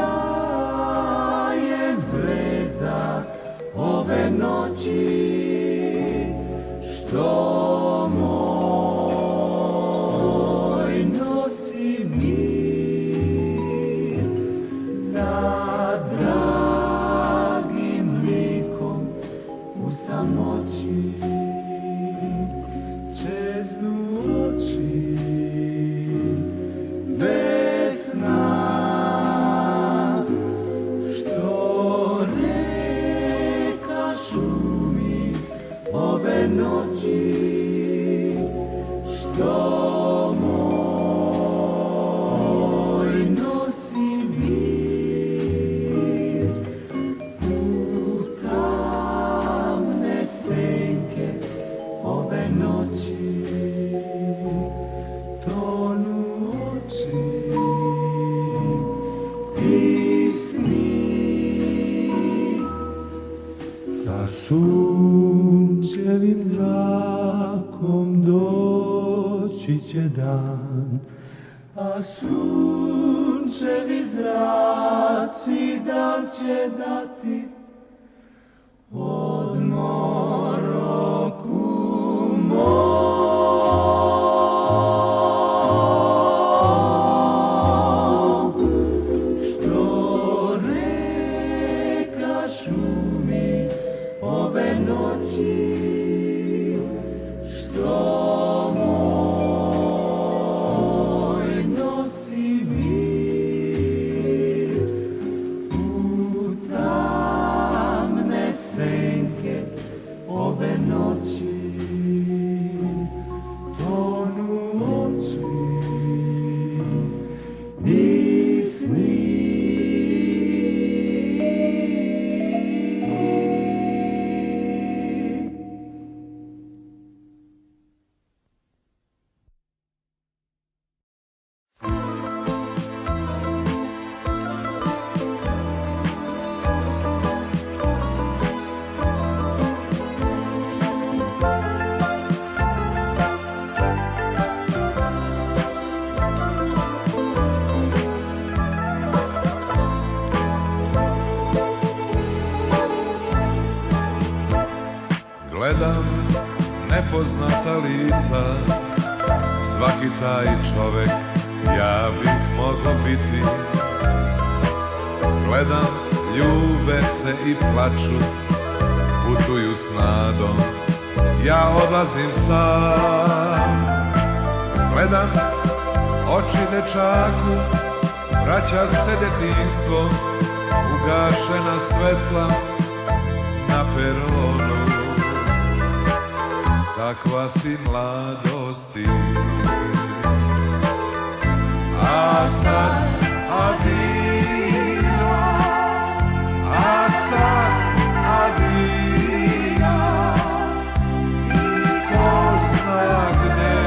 zvezda ove noći, što moj nosi mir za dragim likom u samoći. Čeznu oči bez sna, što reka šumi ove noći, što moj nosi mir u tamne senke ove noći. Tonu oči i sni, sa sunčevim zrakom doći će dan, a sunčevi zraci dan će dati odmor oku mom. Što rekašu mi ove noći, što moj nosi mir u tamne senke ove noći, tonu oči i sni. Gledam nepoznata lica, svaki taj čovek ja bih mogao biti. Gledam, ljube se i plaču, putuju s nadom, ja odlazim sam. Gledam, oči dečaku, vraća se detinjstvo, ugašena svetla na peronu. Takva si mladosti, a sad adio, a sad adio, i ko zna gde,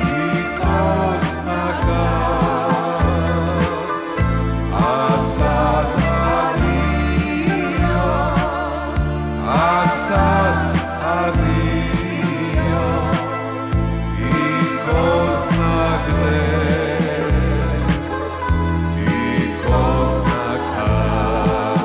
i ko zna kad, a sad adio, a sad adio, i ko zna gde, i ko zna kad.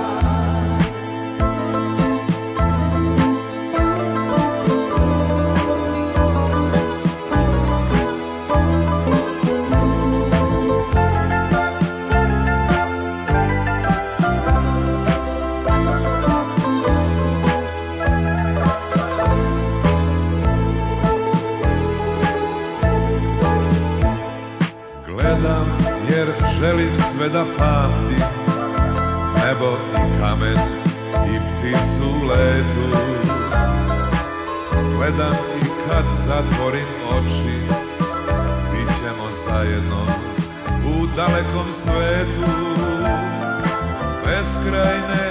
Gledam jer želim sve da pamtim, nebo i kamen i pticu u letu. Gledam i kad zatvorim oči, bit ćemo zajedno u dalekom svetu. Beskrajne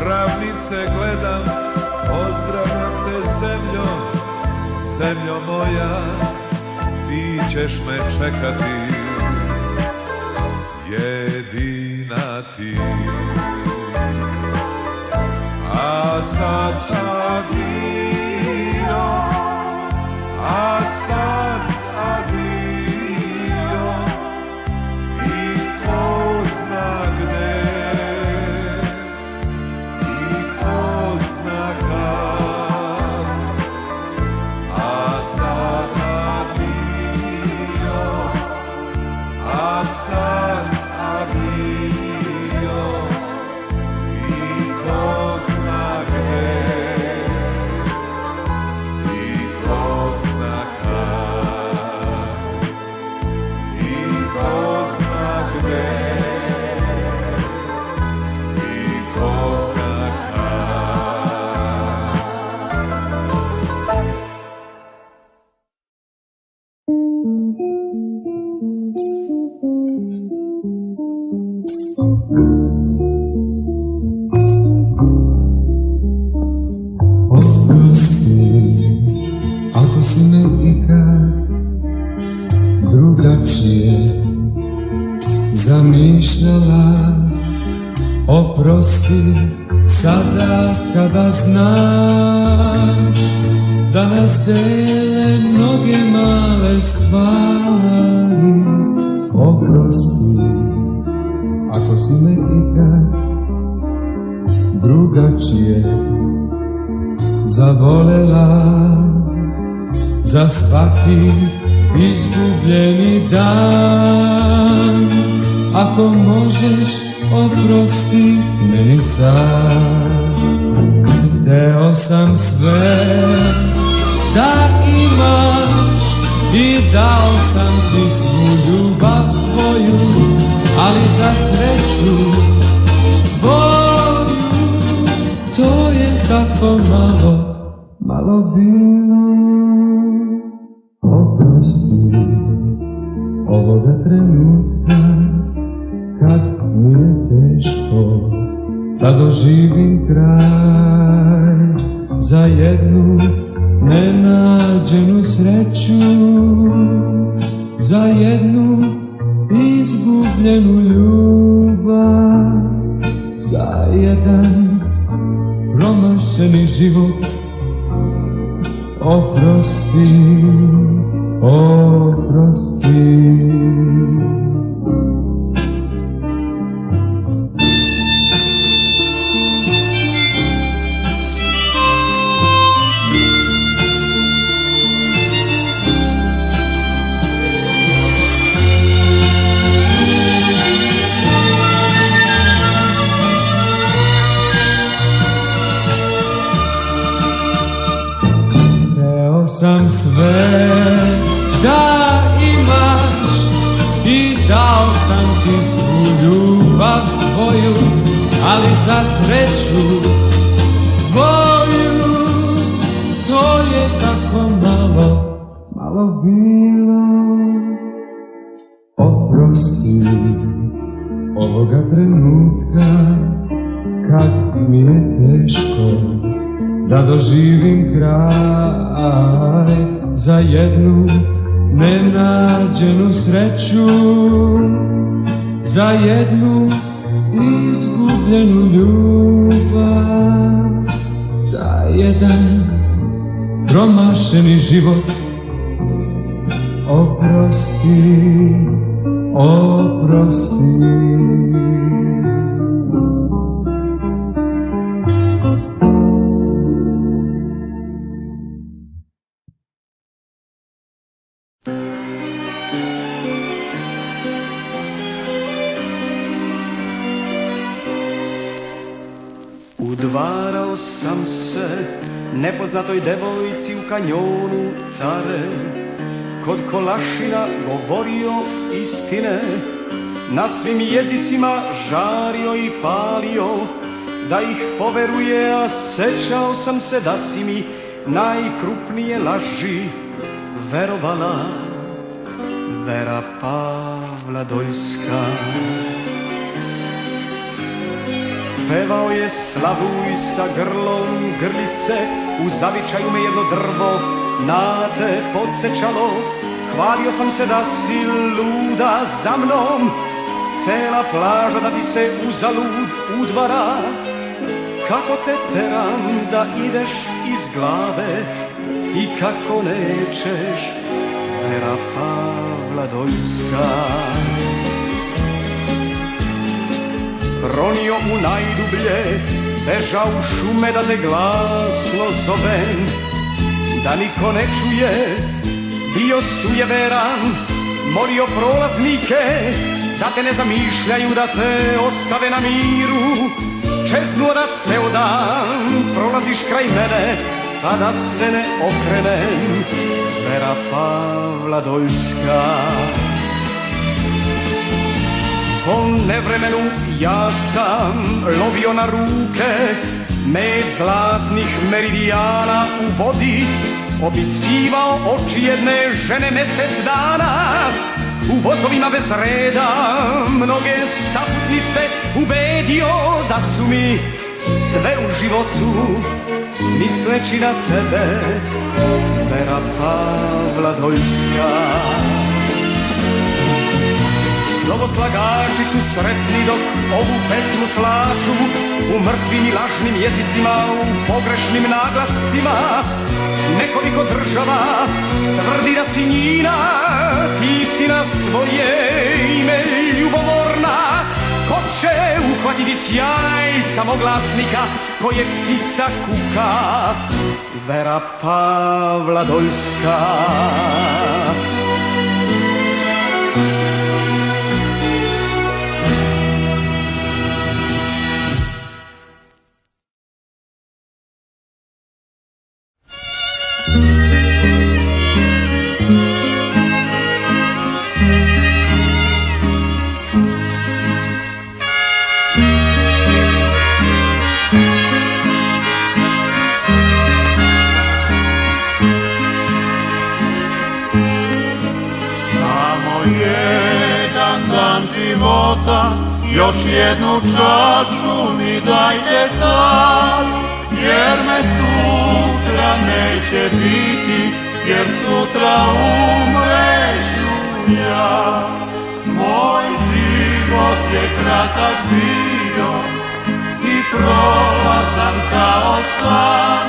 ravnice gledam, pozdravljam te zemljo, zemljo moja, ti ćeš me čekati, jedina ti. A sad adio, a sad adio, i ko zna gde, i ko zna kad, a sad adio, a sad adio, i ko zna gde, i ko zna kad, i ko zna gde, i ko zna kad. Ako si me ikad drugačije zamišljala, oprosti sada kada znaš da nas dele mnoge male stvari. Oprosti, ako si me ikad drugačije zavolela, za svaki izgubljeni dan. Ako možeš, oprosti meni sad. Hteo sam sve da imaš i dao sam ti svu ljubav svoju, ali za sreću boju to je tako malo, malo bilo. Oprosti ovoga trenutka kad mi je teško da doživim kraj, za jednu nenađenu sreću, za jednu izgubljenu ljubav, za jedan promašeni život. Oprosti, oprosti. Sam sve da imaš i dao sam ti svu ljubav svoju, ali za sreću tvoju to je tako malo, malo bilo. Oprosti ovoga trenutka kad mi je teško da doživim kraj, za jednu nenađenu sreću, za jednu izgubljenu ljubav, za jedan promašeni život. Oprosti, oprosti. Udvarao sam se nepoznatoj devojci u kanjonu Tare, kod Kolašina govorio istine, na svim jezicima žario i palio, da ih poveruje, a sećao sam se da si mi najkrupnije laži verovala. Vera Pavla Doljska. Pevao je Slavuj sa grlom grlice, u zavičaju me jedno drvo na te podsjećalo. Hvalio sam se da si luda za mnom, cela plaža da ti se uzalud udvara. Kako te teram da ideš iz glave i kako nećeš, Vera Pavla Doljska. Ronio u najdublje, bežao u šume da te glasno zovem, da niko ne čuje, bio sujeveran, molio prolaznike da te ne zamišljaju, da te ostave na miru. Čeznuo da ceo dan prolaziš kraj mene, pa da se ne okrenem, Vera Pavla Doljska. Po nevremenu ja sam lovio na ruke med zlatnih meridijana u vodi, opisivao oči jedne žene mesec dana. U vozovima bez reda mnoge saputnice ubedio da su mi sve u životu, misleći na tebe, Vera Pavla Doljska. Slovoslagači su sretni dok ovu pesmu slažu, u mrtvim i lažnim jezicima, u pogrešnim naglascima. Nekoliko država, tvrdina si njina, ti si na svoje ime ljubomorna. Ko će uhvatiti sjaj samoglasnika, koje ptica kuka, Vera Pavladoljska. Još jednu čašu mi dajte sad, jer me sutra neće biti, jer sutra umreću ja. Moj život je kratak bio i prolazan kao san,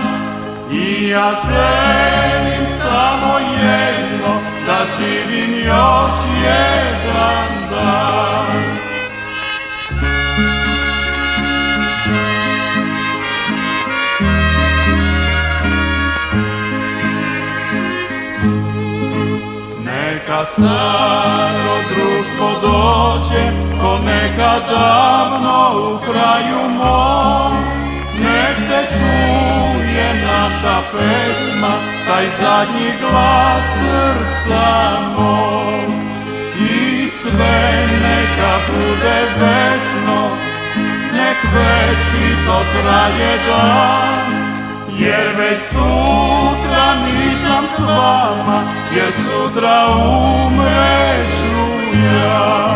i ja želim samo jedno, da živim još jedan dan. Neka staro društvo dođe, ko nekad davno u kraju mom. Nek se čuje naša pesma, taj zadnji glas srca mog. I sve neka bude večno, nek večito traje dan. Jer već sutra nisam s vama, jer sutra umreću ja.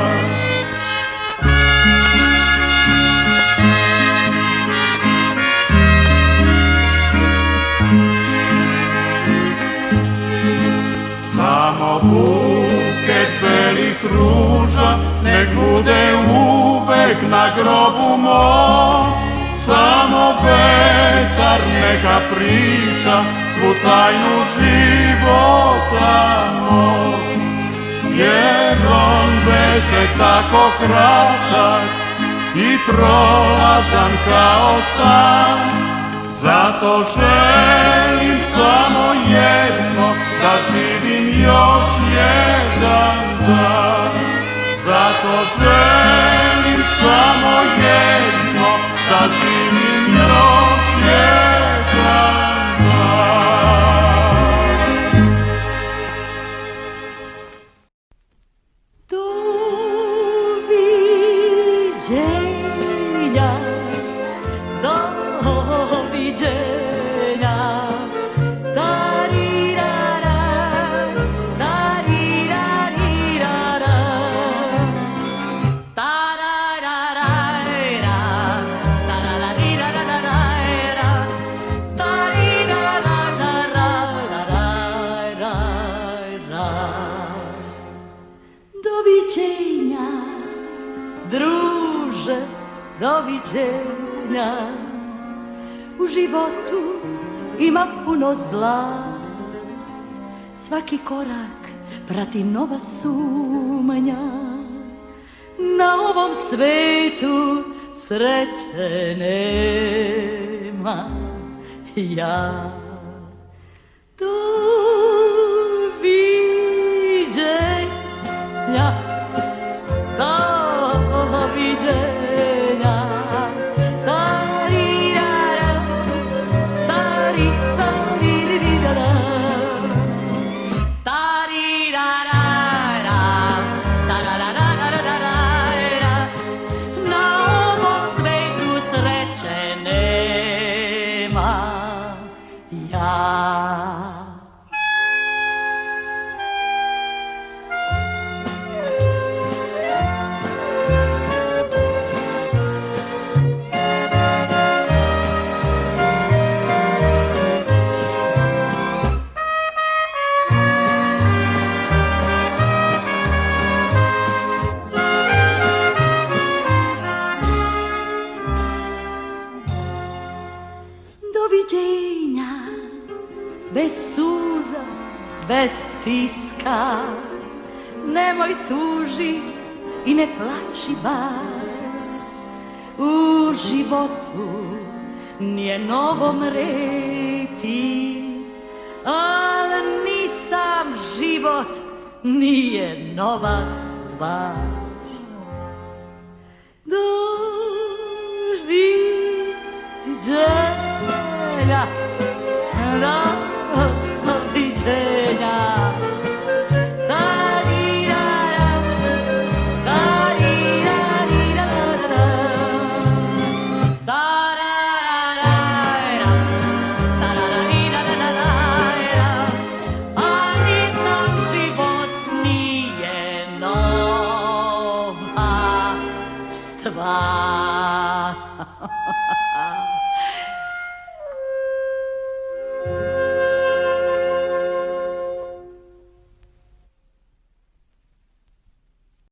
Samo buket belih ruža nek bude uvek na grobu mom. Samo vetar neka priča svu tajnu života mog. Jer on beše tako kratak i prolazan kao san. Zato želim samo jedno, da živim još jedan dan. Zato želim samo jedno, da živim još jedan dan. Doviđenja, doviđenja, darirara, darirarirara, tarararara, tarararirarara, darirararararara. Doviđenja, druže, doviđenja. U životu ima puno zla, svaki korak prati nova sumnja. Na ovom svetu sreće nema, ja. Doviđenja, doviđenja. suza bez tiska. Nemoj tužit i ne plači bar. U životu nije novo mreti, al nisam život, nije nova stvar. Doždi želja da